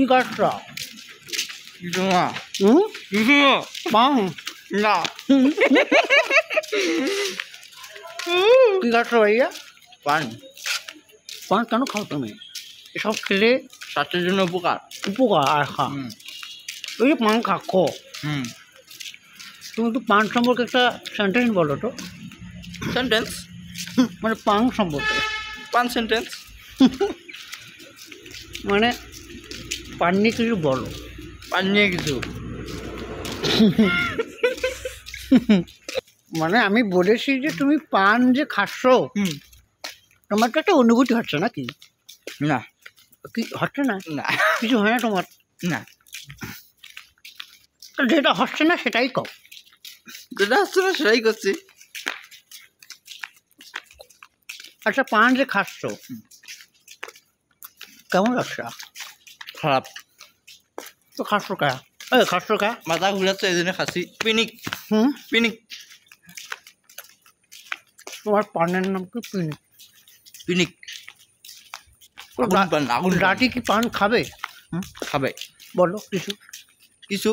কি কাজটা? কিছু না, হুম, কিছু না, পান না। কি কাজটা ভাইয়া? পান পান কেন খাও তুমি? এসব খেলে স্বাস্থ্যের জন্য উপকার। উপকার আর খা। ওই যে পান খাচ্ছ, হুম। তুমি তো পান সম্পর্কে একটা সেন্টেন্স বলো তো। সেন্টেন্স, মানে পান সম্পর্কে, পান সেন্টেন্স। মানে পান নিয়ে কিছু বলো। পান নিয়ে কিছু। মানে আমি বলেছি যে তুমি পান যে খাচ্ছ, হুম। তোমার তো একটা অনুভূতি হচ্ছে নাকি? না, কি হচ্ছে না? না, কিছু হয় না তোমার? না। যেটা হচ্ছে না সেটাই কও। যেটা হচ্ছে না সেটাই করছি। আচ্ছা, পান যে খাচ্ছ কেমন লাগছে? খারাপ। তো খাচ্ছ কে? খাচ্ছ কে? মাথা ঘুরাচ্ছে এই জন্য খাচ্ছি। পিনিক, হুম, পিনিক, তোমার পানের নাম কি? পিনি। পিনিক। আগুন পান, আগুন পান। রাটি কি পান খাবে? খাবে বলো কিছু। কিছু